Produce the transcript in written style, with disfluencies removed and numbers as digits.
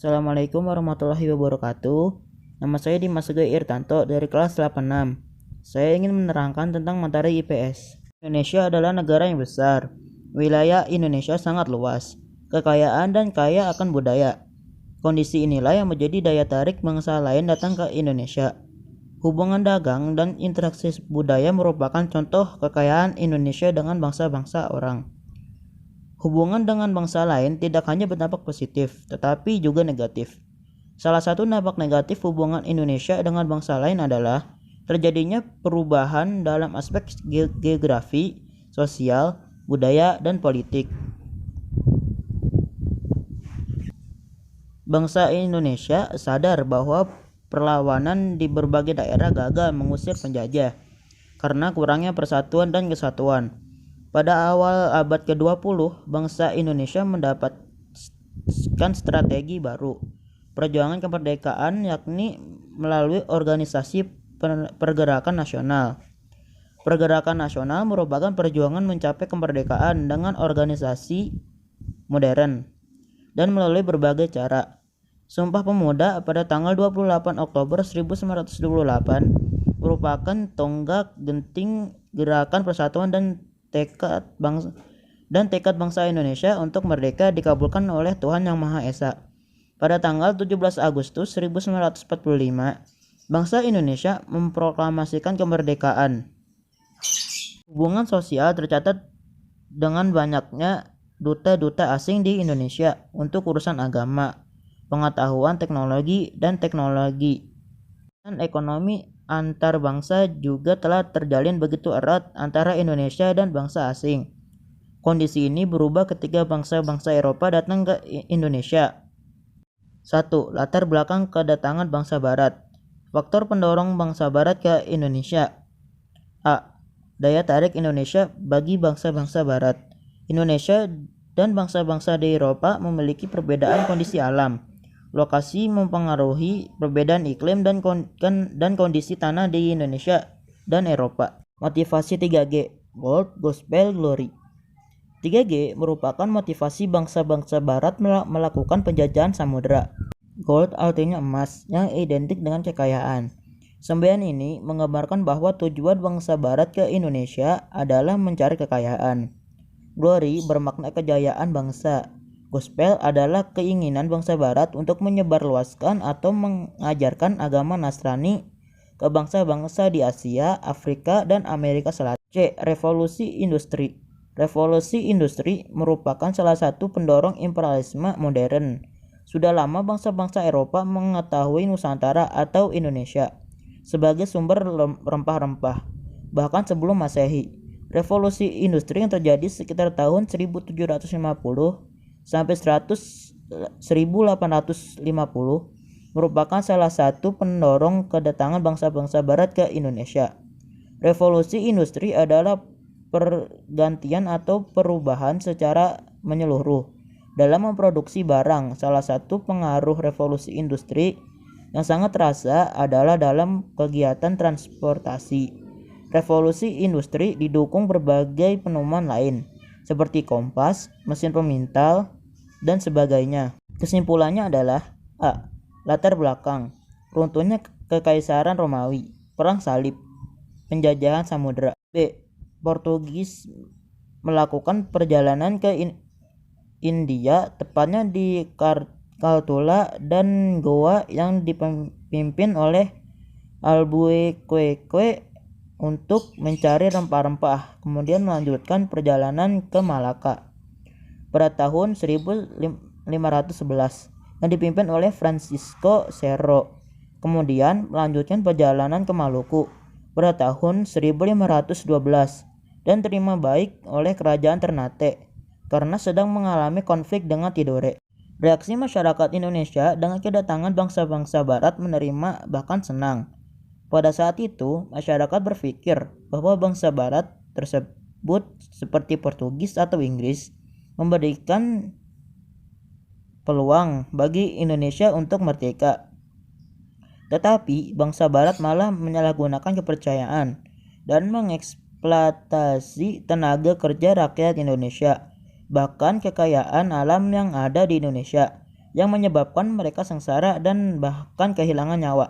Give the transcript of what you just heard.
Assalamualaikum warahmatullahi wabarakatuh. Nama saya Dimas Sugeng Irtanto dari kelas 86. Saya ingin menerangkan tentang materi IPS. Indonesia adalah negara yang besar. Wilayah Indonesia sangat luas, kekayaan dan kaya akan budaya. Kondisi inilah yang menjadi daya tarik bangsa lain datang ke Indonesia. Hubungan dagang dan interaksi budaya merupakan contoh kekayaan Indonesia dengan bangsa-bangsa orang. Hubungan dengan bangsa lain tidak hanya berdampak positif, tetapi juga negatif. Salah satu dampak negatif hubungan Indonesia dengan bangsa lain adalah terjadinya perubahan dalam aspek geografi, sosial, budaya, dan politik. Bangsa Indonesia sadar bahwa perlawanan di berbagai daerah gagal mengusir penjajah karena kurangnya persatuan dan kesatuan. Pada awal abad ke-20, bangsa Indonesia mendapatkan strategi baru perjuangan kemerdekaan, yakni melalui organisasi pergerakan nasional. Pergerakan nasional merupakan perjuangan mencapai kemerdekaan dengan organisasi modern dan melalui berbagai cara. Sumpah Pemuda pada tanggal 28 Oktober 1928 merupakan tonggak genting gerakan persatuan dan tekad bangsa Indonesia untuk merdeka dikabulkan oleh Tuhan Yang Maha Esa. Pada tanggal 17 Agustus 1945, bangsa Indonesia memproklamasikan kemerdekaan. Hubungan sosial tercatat dengan banyaknya duta-duta asing di Indonesia untuk urusan agama, pengetahuan teknologi dan teknologi. Dan ekonomi antar bangsa juga telah terjalin begitu erat antara Indonesia dan bangsa asing. Kondisi ini berubah ketika bangsa-bangsa Eropa datang ke Indonesia. 1. Latar belakang kedatangan bangsa Barat. Faktor pendorong bangsa Barat ke Indonesia. A. Daya tarik Indonesia bagi bangsa-bangsa Barat. Indonesia dan bangsa-bangsa di Eropa memiliki perbedaan kondisi alam. Lokasi mempengaruhi perbedaan iklim dan kondisi tanah di Indonesia dan Eropa. Motivasi 3G, Gold, Gospel, Glory. 3G merupakan motivasi bangsa-bangsa Barat melakukan penjajahan samudera. Gold artinya emas yang identik dengan kekayaan. Semboyan ini menggambarkan bahwa tujuan bangsa Barat ke Indonesia adalah mencari kekayaan. Glory bermakna kejayaan bangsa. Gospel adalah keinginan bangsa Barat untuk menyebarluaskan atau mengajarkan agama Nasrani ke bangsa-bangsa di Asia, Afrika, dan Amerika Selatan. C. Revolusi Industri. Revolusi industri merupakan salah satu pendorong imperialisme modern. Sudah lama bangsa-bangsa Eropa mengetahui Nusantara atau Indonesia sebagai sumber rempah-rempah, bahkan sebelum Masehi. Revolusi industri yang terjadi sekitar tahun 1750 sampai 1850 merupakan salah satu pendorong kedatangan bangsa-bangsa Barat ke Indonesia. Revolusi industri adalah pergantian atau perubahan secara menyeluruh dalam memproduksi barang. Salah satu pengaruh revolusi industri yang sangat terasa adalah dalam kegiatan transportasi. Revolusi industri didukung berbagai penemuan lain seperti kompas, mesin pemintal, dan sebagainya. Kesimpulannya adalah A. Latar belakang. Runtuhnya Kekaisaran Romawi, Perang Salib, penjajahan samudera. B. Portugis melakukan perjalanan ke India, tepatnya di Kaltula dan Goa yang dipimpin oleh Albuquerque untuk mencari rempah-rempah, kemudian melanjutkan perjalanan ke Malaka pada tahun 1511 yang dipimpin oleh Francisco Cerro. Kemudian melanjutkan perjalanan ke Maluku pada tahun 1512 dan terima baik oleh kerajaan Ternate karena sedang mengalami konflik dengan Tidore. Reaksi masyarakat Indonesia dengan kedatangan bangsa-bangsa Barat menerima bahkan senang. Pada saat itu, masyarakat berpikir bahwa bangsa Barat tersebut seperti Portugis atau Inggris memberikan peluang bagi Indonesia untuk merdeka. Tetapi bangsa Barat malah menyalahgunakan kepercayaan dan mengeksploitasi tenaga kerja rakyat Indonesia, bahkan kekayaan alam yang ada di Indonesia. yang menyebabkan mereka sengsara dan bahkan kehilangan nyawa.